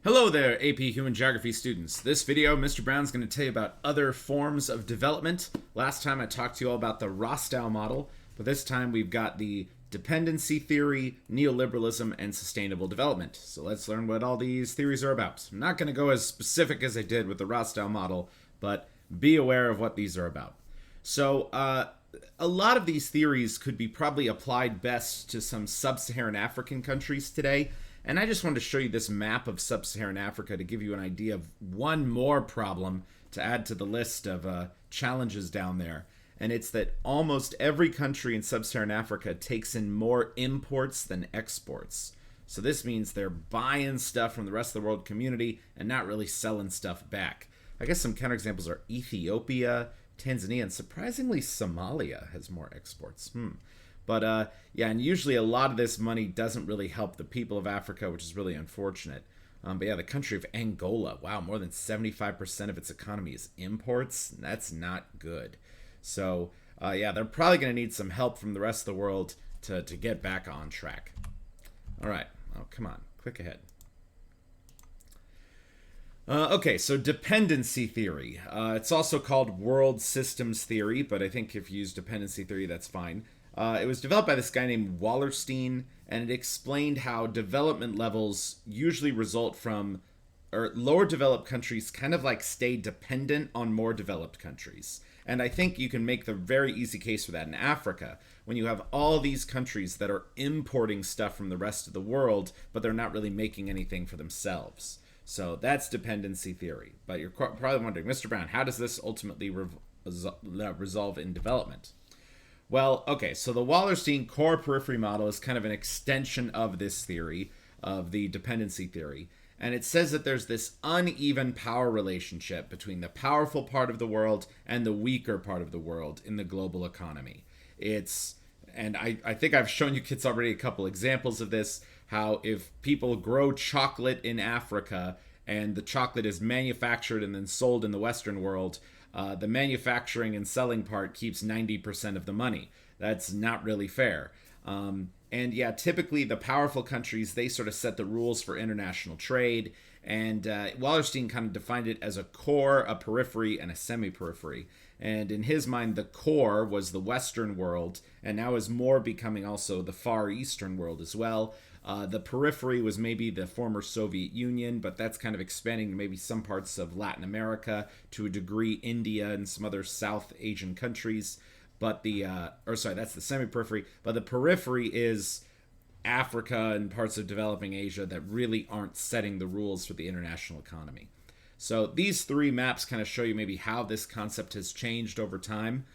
Hello there, AP Human Geography students. This video, Mr. Brown's going to tell you about other forms of development. Last time I talked to you all about the Rostow model, but this time we've got the dependency theory, neoliberalism, and sustainable development. So let's learn what all these theories are about. I'm not going to go as specific as I did with the Rostow model, but be aware of what these are about. So, a lot of these theories could be probably applied best to some sub-Saharan African countries today. And I just wanted to show you this map of sub-Saharan Africa to give you an idea of one more problem to add to the list of challenges down there. And it's that almost every country in sub-Saharan Africa takes in more imports than exports. So this means they're buying stuff from the rest of the world community and not really selling stuff back. I guess some counterexamples are Ethiopia, Tanzania, and surprisingly Somalia has more exports. But yeah, and usually a lot of this money doesn't really help the people of Africa, which is really unfortunate. But yeah, the country of Angola, wow, more than 75% of its economy is imports. That's not good. So yeah, they're probably going to need some help from the rest of the world to get back on track. All right, oh, come on, click ahead. Okay, so dependency theory. It's also called world systems theory, but I think if you use dependency theory, that's fine. It was developed by this guy named Wallerstein, and it explained how development levels usually result from, or lower developed countries kind of like stay dependent on more developed countries. And I think you can make the very easy case for that in Africa, when you have all these countries that are importing stuff from the rest of the world, but they're not really making anything for themselves. So that's dependency theory. But you're probably wondering, Mr. Brown, how does this ultimately resolve in development? Well, okay, so the Wallerstein core periphery model is kind of an extension of this theory, of the dependency theory. And it says that there's this uneven power relationship between the powerful part of the world and the weaker part of the world in the global economy. And I think I've shown you kids already a couple examples of this, how if people grow chocolate in Africa and the chocolate is manufactured and then sold in the Western world, the manufacturing and selling part keeps 90% of the money. That's not really fair. And yeah, typically the powerful countries, they sort of set the rules for international trade. And Wallerstein kind of defined it as a core, a periphery, and a semi-periphery. And in his mind, the core was the Western world, and now is more becoming also the Far Eastern world as well. The periphery was maybe the former Soviet Union, but that's kind of expanding to maybe some parts of Latin America, to a degree India and some other South Asian countries. But that's the semi-periphery. But the periphery is Africa and parts of developing Asia that really aren't setting the rules for the international economy. So these three maps kind of show you maybe how this concept has changed over time,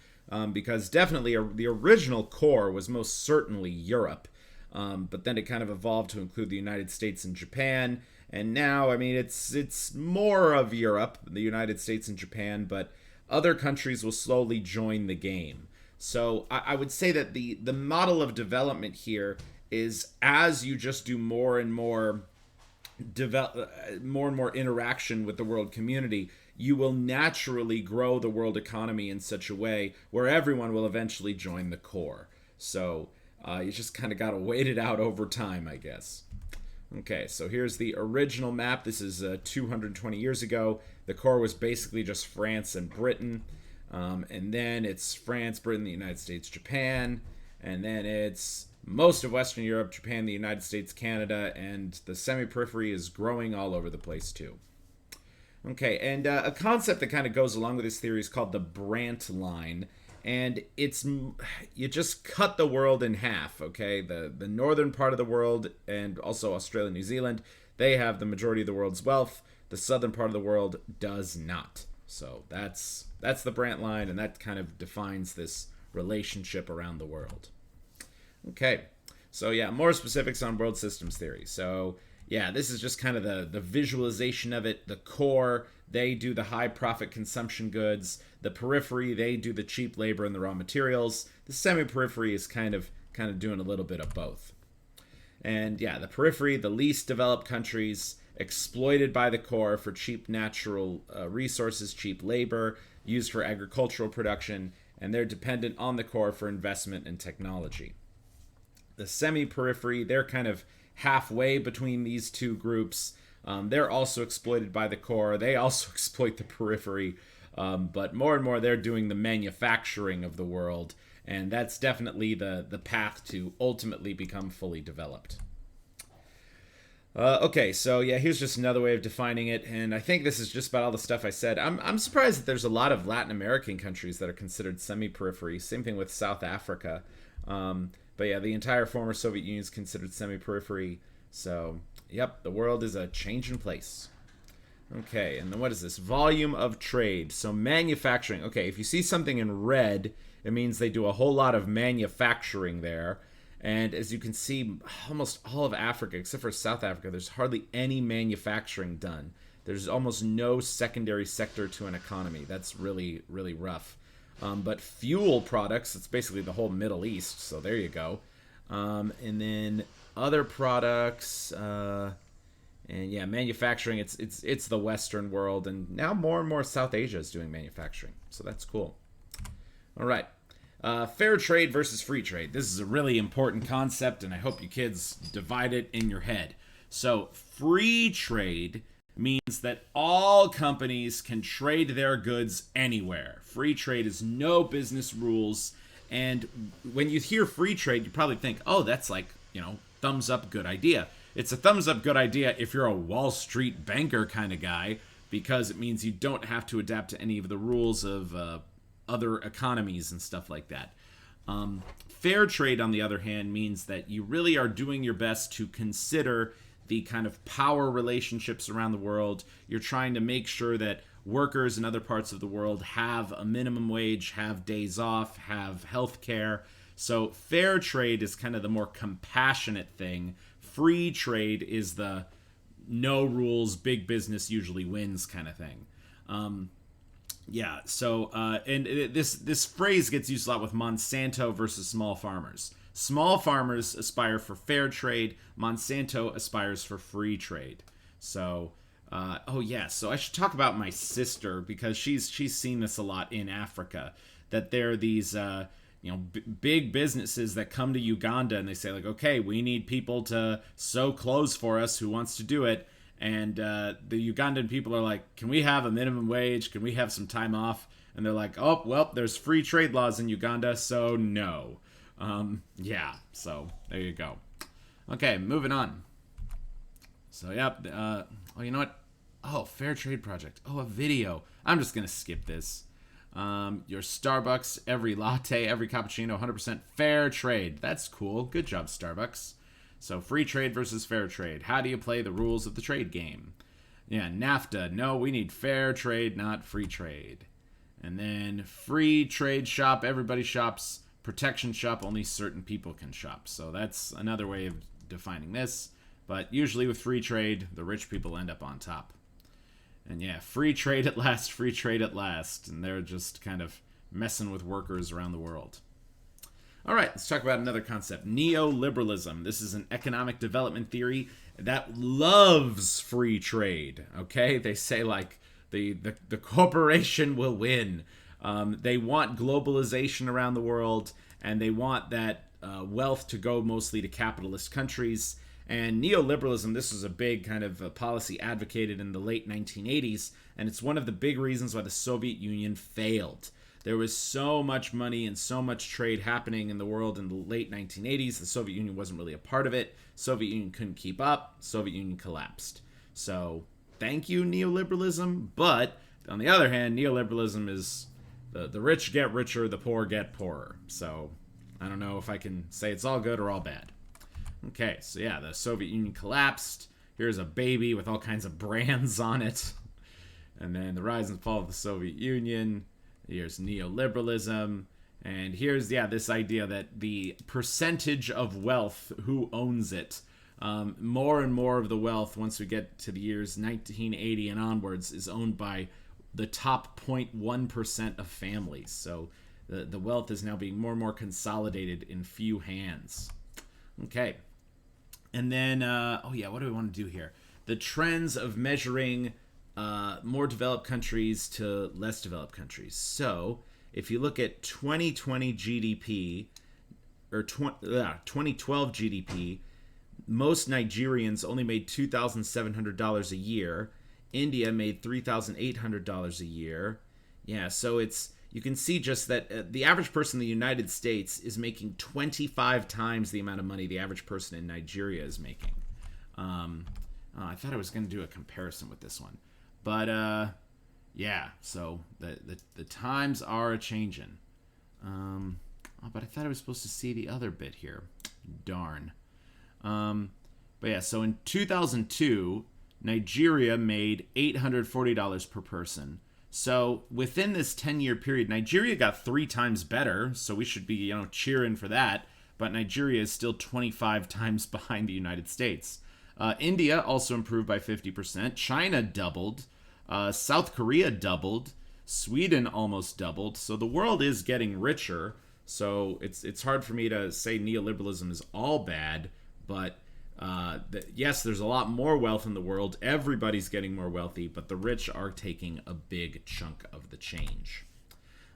because definitely the original core was most certainly Europe. But then it kind of evolved to include the United States and Japan. And now, I mean, it's more of Europe, the United States and Japan, but other countries will slowly join the game. So I would say that the model of development here is, as you just do more and more interaction with the world community, you will naturally grow the world economy in such a way where everyone will eventually join the core. So you just kind of got to wait it out over time, I guess. Okay, so here's the original map. This is 220 years ago. The core was basically just France and Britain. And then it's France, Britain, the United States, Japan. And then it's most of Western Europe, Japan, the United States, Canada. And the semi-periphery is growing all over the place, too. Okay, and a concept that kind of goes along with this theory is called the Brandt line. And you just cut the world in half, okay? The northern part of the world, and also Australia and New Zealand, they have the majority of the world's wealth. The southern part of the world does not. So that's the Brandt line, and that kind of defines this relationship around the world. Okay, so yeah, more specifics on world systems theory. So yeah, this is just kind of the visualization of it. The core, they do the high profit consumption goods. The periphery, they do the cheap labor and the raw materials. The semi-periphery is kind of doing a little bit of both. And yeah, the periphery, the least developed countries, exploited by the core for cheap natural resources, cheap labor, used for agricultural production, and they're dependent on the core for investment and technology. The semi-periphery, they're kind of halfway between these two groups. They're also exploited by the core. They also exploit the periphery. But more and more, they're doing the manufacturing of the world. And that's definitely the path to ultimately become fully developed. Okay, so yeah, here's just another way of defining it, and I think this is just about all the stuff I said. I'm surprised that there's a lot of Latin American countries that are considered semi-periphery. Same thing with South Africa. But yeah, the entire former Soviet Union is considered semi-periphery. So, yep, the world is a changing place. Okay, and then what is this? Volume of trade. So manufacturing. Okay, if you see something in red, it means they do a whole lot of manufacturing there. And as you can see, almost all of Africa, except for South Africa, there's hardly any manufacturing done. There's almost no secondary sector to an economy. That's really, really rough. But fuel products, it's basically the whole Middle East, so there you go. And then other products, and yeah, manufacturing, it's the Western world, and now more and more South Asia is doing manufacturing, so that's cool. All right. Fair trade versus free trade. This is a really important concept, and I hope you kids divide it in your head. So, free trade means that all companies can trade their goods anywhere. Free trade is no business rules, and when you hear free trade, you probably think, oh, that's like, thumbs up, good idea. It's a thumbs up, good idea if you're a Wall Street banker kind of guy, because it means you don't have to adapt to any of the rules of other economies and stuff like that. Fair trade, on the other hand, means that you really are doing your best to consider the kind of power relationships around the world. You're trying to make sure that workers in other parts of the world have a minimum wage, have days off, have health care. So fair trade is kind of the more compassionate thing. Free trade is the no rules, big business usually wins kind of thing. Yeah, so, and this phrase gets used a lot with Monsanto versus small farmers. Small farmers aspire for fair trade. Monsanto aspires for free trade. So, oh yeah, so I should talk about my sister, because she's seen this a lot in Africa, that there are these, big businesses that come to Uganda and they say, like, okay, we need people to sew clothes for us. Who wants to do it? And the Ugandan people are like, can we have a minimum wage? Can we have some time off? And they're like, oh, well, there's free trade laws in Uganda, so no. Yeah, so there you go. Okay, moving on. So, yep. Oh, you know what? Oh, Fair Trade Project. Oh, a video. I'm just going to skip this. Your Starbucks, every latte, every cappuccino, 100% fair trade. That's cool. Good job, Starbucks. So free trade versus fair trade. How do you play the rules of the trade game? Yeah, NAFTA. No, we need fair trade, not free trade. And then free trade shop, everybody shops. Protection shop, only certain people can shop. So that's another way of defining this. But usually with free trade, the rich people end up on top. And yeah, free trade at last, free trade at last. And they're just kind of messing with workers around the world. All right, let's talk about another concept, neoliberalism. This is an economic development theory that loves free trade, okay? They say, like, the corporation will win. They want globalization around the world, and they want that wealth to go mostly to capitalist countries. And neoliberalism, this was a big kind of policy advocated in the late 1980s, and it's one of the big reasons why the Soviet Union failed. There was so much money and so much trade happening in the world in the late 1980s. The Soviet Union wasn't really a part of it. Soviet Union couldn't keep up. Soviet Union collapsed. So, thank you, neoliberalism. But, on the other hand, neoliberalism is the rich get richer, the poor get poorer. So, I don't know if I can say it's all good or all bad. Okay, so yeah, the Soviet Union collapsed. Here's a baby with all kinds of brands on it. And then the rise and fall of the Soviet Union. Here's neoliberalism, and here's, this idea that the percentage of wealth, who owns it, more and more of the wealth, once we get to the years 1980 and onwards, is owned by the top 0.1% of families. So the wealth is now being more and more consolidated in few hands. Okay. And then, what do we want to do here? The trends of measuring more developed countries to less developed countries. So, if you look at 2020 GDP, or 2012 GDP, most Nigerians only made $2,700 a year. India made $3,800 a year. Yeah, so you can see just that the average person in the United States is making 25 times the amount of money the average person in Nigeria is making. I thought I was going to do a comparison with this one, but yeah. So the times are a changing. But I thought I was supposed to see the other bit here. Darn. But yeah, so in 2002, Nigeria made $840 per person. So within this 10-year period, Nigeria got 3 times better. So we should be, cheering for that. But Nigeria is still 25 times behind the United States. India also improved by 50%. China doubled. South Korea doubled. Sweden almost doubled. So the world is getting richer. So it's hard for me to say neoliberalism is all bad. But yes, there's a lot more wealth in the world. Everybody's getting more wealthy. But the rich are taking a big chunk of the change.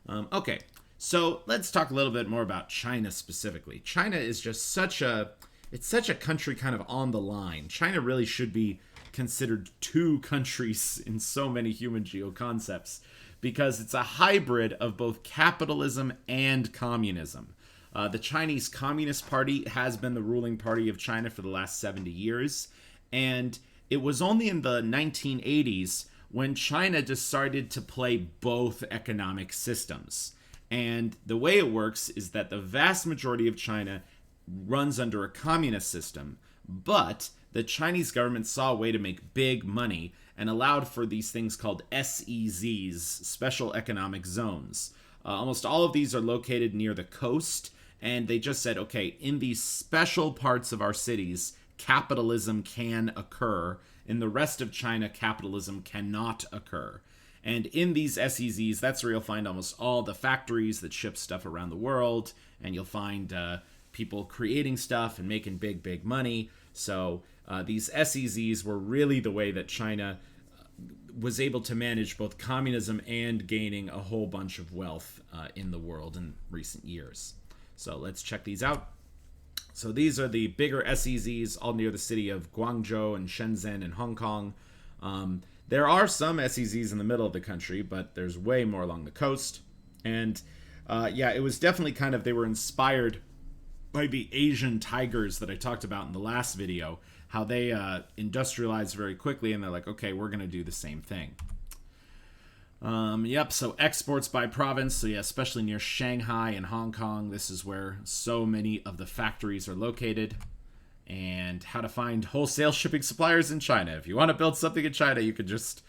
Okay, so let's talk a little bit more about China specifically. China is just such a country kind of on the line. China really should be considered 2 countries in so many human geoconcepts because it's a hybrid of both capitalism and communism. The Chinese Communist Party has been the ruling party of China for the last 70 years, and it was only in the 1980s when China decided to play both economic systems. And the way it works is that the vast majority of China runs under a communist system, but the Chinese government saw a way to make big money and allowed for these things called SEZs, Special Economic Zones. Almost all of these are located near the coast, and they just said, okay, in these special parts of our cities, capitalism can occur. In the rest of China, capitalism cannot occur. And in these SEZs, that's where you'll find almost all the factories that ship stuff around the world, and you'll find people creating stuff and making big money. So these SEZs were really the way that China was able to manage both communism and gaining a whole bunch of wealth in the world in recent years. So let's check these out. So these are the bigger SEZs, all near the city of Guangzhou and Shenzhen and Hong Kong. There are some SEZs in the middle of the country, but there's way more along the coast. And yeah, it was definitely they were inspired by the Asian tigers that I talked about in the last video, how they industrialized very quickly, and they're like, okay, we're going to do the same thing. Yep, so exports by province, so yeah, especially near Shanghai and Hong Kong, this is where so many of the factories are located. And how to find wholesale shipping suppliers in China. If you want to build something in China, you can just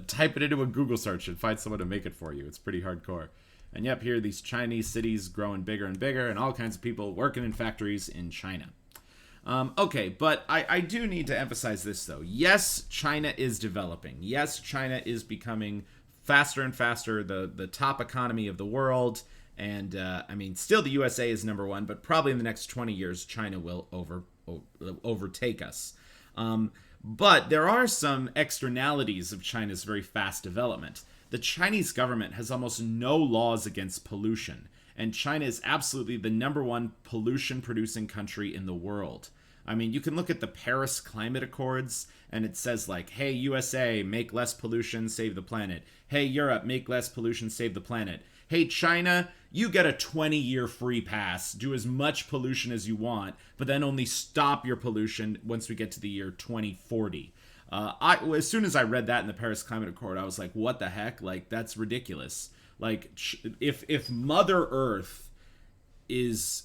type it into a Google search and find someone to make it for you. It's pretty hardcore. And yep, here are these Chinese cities growing bigger and bigger, and all kinds of people working in factories in China. Okay, but I do need to emphasize this, though. Yes, China is developing. Yes, China is becoming faster and faster, the top economy of the world. And, still the USA is number 1, but probably in the next 20 years, China will overtake us. But there are some externalities of China's very fast development. The Chinese government has almost no laws against pollution, and China is absolutely the number 1 pollution-producing country in the world. You can look at the Paris Climate Accords, and it says hey, USA, make less pollution, save the planet. Hey, Europe, make less pollution, save the planet. Hey, China, you get a 20-year free pass. Do as much pollution as you want, but then only stop your pollution once we get to the year 2040. As soon as I read that in the Paris Climate Accord, I was like, what the heck? That's ridiculous. If Mother Earth is,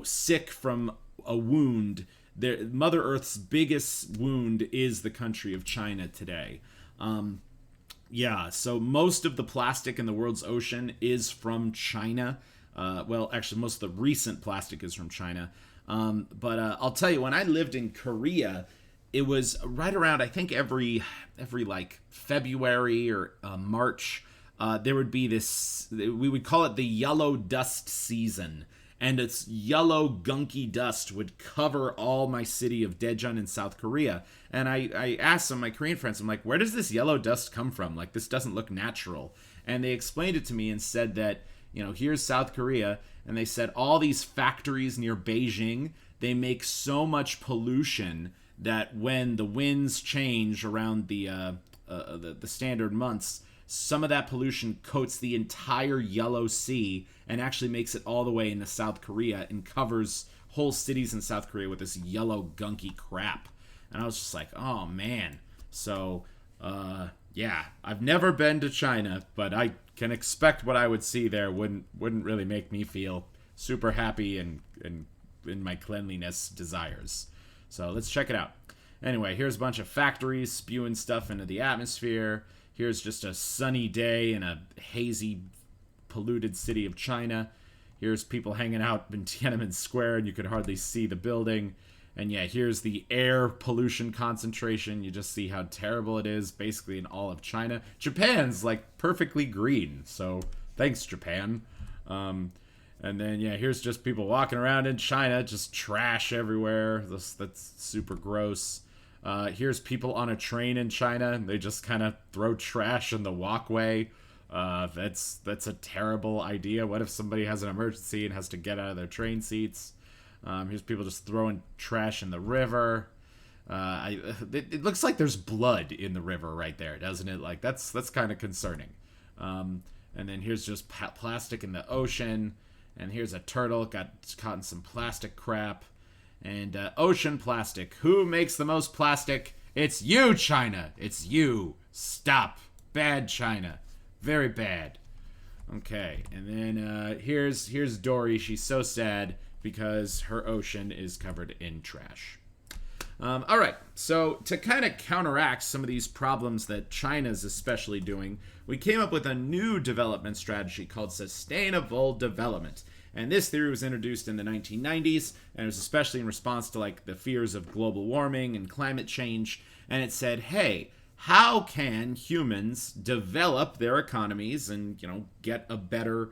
sick from a wound, Mother Earth's biggest wound is the country of China today. Yeah, so most of the plastic in the world's ocean is from China. Well, actually, most of the recent plastic is from China. But I'll tell you, when I lived in Korea, it was right around, I think, every February or March, there would be this, we would call it the yellow dust season. And its yellow, gunky dust would cover all my city of Daejeon in South Korea. And I asked some of my Korean friends, I'm like, where does this yellow dust come from? This doesn't look natural. And they explained it to me and said that, here's South Korea. And they said all these factories near Beijing, they make so much pollution that when the winds change around the standard months, some of that pollution coats the entire Yellow Sea and actually makes it all the way into South Korea and covers whole cities in South Korea with this yellow gunky crap. And I was just like, oh man. So yeah, I've never been to China, but I can expect what I would see there wouldn't really make me feel super happy and in my cleanliness desires. So let's check it out. Anyway, here's a bunch of factories spewing stuff into the atmosphere. Here's just a sunny day in a hazy, polluted city of China. Here's people hanging out in Tiananmen Square, and you could hardly see the building. And yeah, here's the air pollution concentration. You just see how terrible it is, basically in all of China. Japan's like perfectly green, so thanks, Japan. And then yeah, here's just people walking around in China, just trash everywhere. That's super gross. Here's people on a train in China, and they just kind of throw trash in the walkway. That's a terrible idea. What if somebody has an emergency and has to get out of their train seats? Here's people just throwing trash in the river. It looks like there's blood in the river right there, doesn't it? Like that's kind of concerning. And then here's just plastic in the ocean. And here's a turtle got caught in some plastic crap. And ocean plastic. Who makes the most plastic? It's you, China. It's you. Stop. Bad China. Very bad. Okay, and then here's Dory. She's so sad because her ocean is covered in trash. All right, so to kind of counteract some of these problems that China's especially doing, we came up with a new development strategy called sustainable development. And this theory was introduced in the 1990s, and it was especially in response to like the fears of global warming and climate change. And it said, hey, how can humans develop their economies and, get a better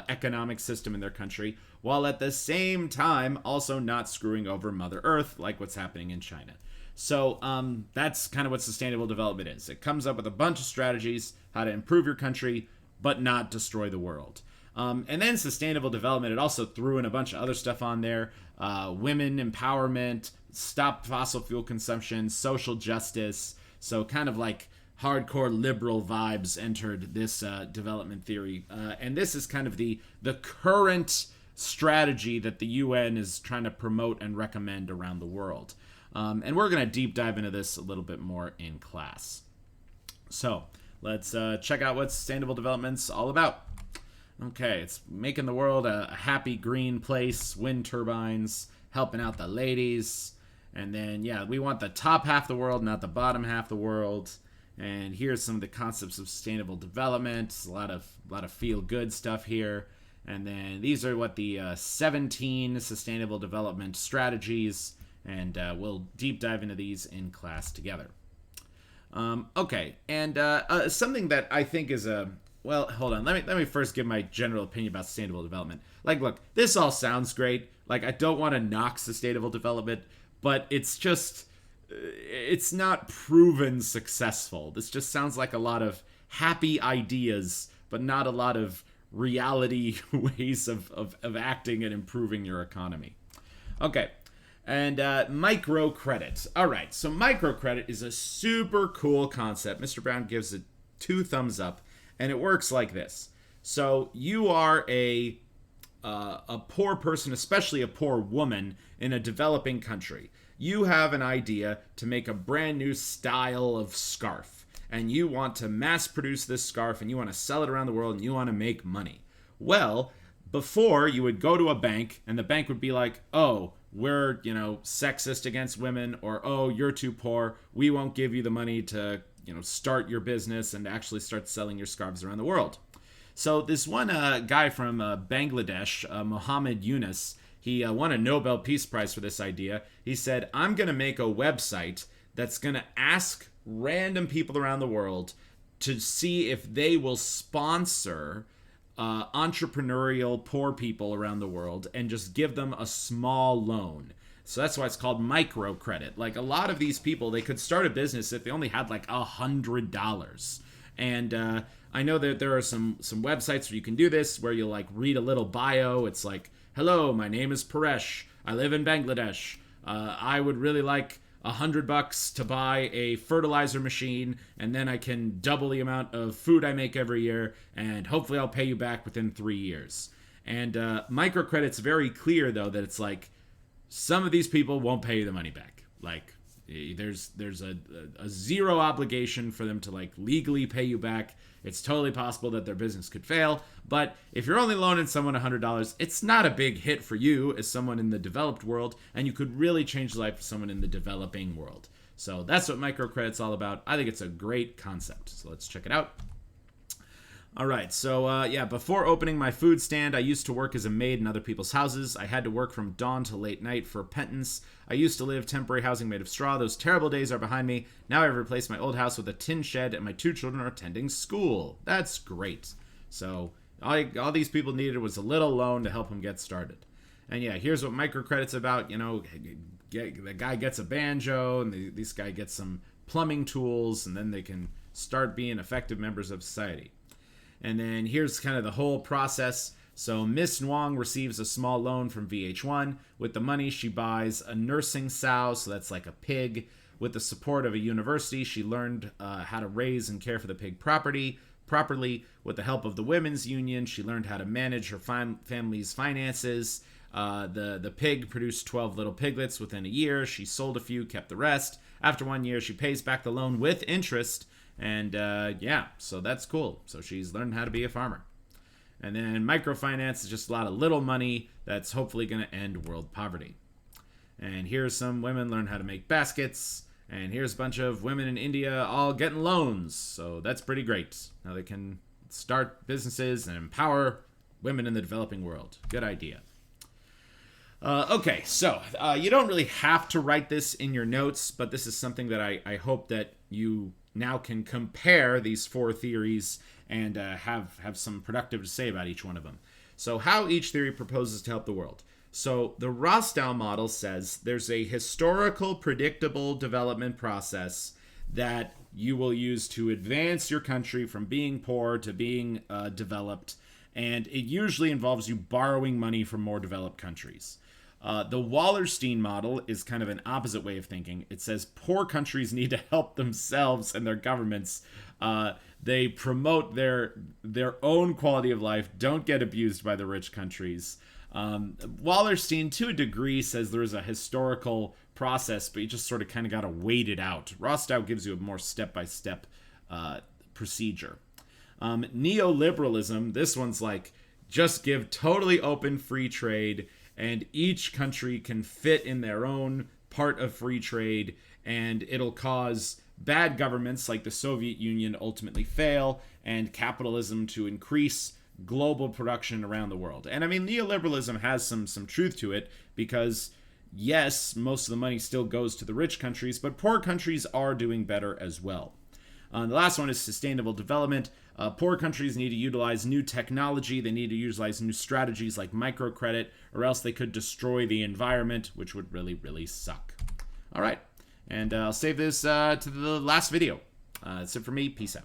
economic system in their country while at the same time also not screwing over Mother Earth like what's happening in China? So that's kind of what sustainable development is. It comes up with a bunch of strategies how to improve your country but not destroy the world. And then sustainable development, it also threw in a bunch of other stuff on there. Women empowerment, stop fossil fuel consumption, social justice. So kind of like hardcore liberal vibes entered this development theory. And this is kind of the current strategy that the UN is trying to promote and recommend around the world. And we're going to deep dive into this a little bit more in class. So let's check out what sustainable development's all about. Okay, it's making the world a happy green place, wind turbines, helping out the ladies. And then, yeah, we want the top half of the world, not the bottom half of the world. And here's some of the concepts of sustainable development. A lot of feel-good stuff here. And then these are what the 17 sustainable development strategies. And we'll deep dive into these in class together. Okay, and something that I think is a... Well, hold on. Let me first give my general opinion about sustainable development. Like, look, this all sounds great. Like, I don't want to knock sustainable development, but it's not proven successful. This just sounds like a lot of happy ideas, but not a lot of reality ways of acting and improving your economy. Okay, and microcredit. All right, so microcredit is a super cool concept. Mr. Brown gives it 2 thumbs up. And it works like this. So you are a poor person, especially a poor woman in a developing country. You have an idea to make a brand new style of scarf. And you want to mass produce this scarf and you want to sell it around the world and you want to make money. Well, before you would go to a bank and the bank would be like, oh, we're, sexist against women, or, oh, you're too poor. We won't give you the money to start your business and actually start selling your scarves around the world. So this one guy from Bangladesh, Mohammed Yunus, he won a Nobel Peace Prize for this idea. He said, I'm going to make a website that's going to ask random people around the world to see if they will sponsor entrepreneurial poor people around the world and just give them a small loan. So that's why it's called microcredit. Like, a lot of these people, they could start a business if they only had like $100. And I know that there are some websites where you can do this, where you'll like read a little bio. It's like, hello, my name is Paresh. I live in Bangladesh. I would really like $100 to buy a fertilizer machine, and then I can double the amount of food I make every year, and hopefully I'll pay you back within 3 years. And microcredit's very clear, though, that it's like some of these people won't pay you the money back. Like, there's a zero obligation for them to like legally pay you back. It's totally possible that their business could fail, but if you're only loaning someone $100, it's not a big hit for you as someone in the developed world, and you could really change the life of someone in the developing world. So that's what microcredit's all about. I think it's a great concept. So let's check it out. All right, so yeah, before opening my food stand, I used to work as a maid in other people's houses. I had to work from dawn to late night for pittance. I used to live temporary housing made of straw. Those terrible days are behind me. Now I've replaced my old house with a tin shed, and my 2 children are attending school. That's great. So all these people needed was a little loan to help them get started. And yeah, here's what microcredit's about. You know, the guy gets a banjo, and this guy gets some plumbing tools, and then they can start being effective members of society. And then here's kind of the whole process. So Miss Nwang receives a small loan from VH1. With the money, she buys a nursing sow, so that's like a pig. With the support of a university, she learned how to raise and care for the pig properly. With the help of the women's union, she learned how to manage her family's finances. The pig produced 12 little piglets within a year. She sold a few, kept the rest. After 1 year, she pays back the loan with interest. And yeah, so that's cool. So she's learned how to be a farmer. And then microfinance is just a lot of little money that's hopefully going to end world poverty. And here's some women learn how to make baskets. And here's a bunch of women in India all getting loans. So that's pretty great. Now they can start businesses and empower women in the developing world. Good idea. Okay, so you don't really have to write this in your notes, but this is something that I hope that you now can compare these 4 theories and have some productive to say about each one of them. So how each theory proposes to help the world. So the Rostow model says there's a historical, predictable development process that you will use to advance your country from being poor to being developed, and it usually involves you borrowing money from more developed countries. The Wallerstein model is kind of an opposite way of thinking. It says poor countries need to help themselves and their governments. They promote their own quality of life, don't get abused by the rich countries. Wallerstein, to a degree, says there is a historical process, but you just sort of kind of got to wait it out. Rostow gives you a more step-by-step procedure. Neoliberalism, this one's like, just give totally open free trade, and each country can fit in their own part of free trade, and it'll cause bad governments like the Soviet Union ultimately fail, and capitalism to increase global production around the world. And I mean, neoliberalism has some truth to it, because yes, most of the money still goes to the rich countries, but poor countries are doing better as well. The last one is sustainable development. Poor countries need to utilize new technology. They need to utilize new strategies like microcredit, or else they could destroy the environment, which would really, really suck. All right. And I'll save this to the last video. That's it for me. Peace out.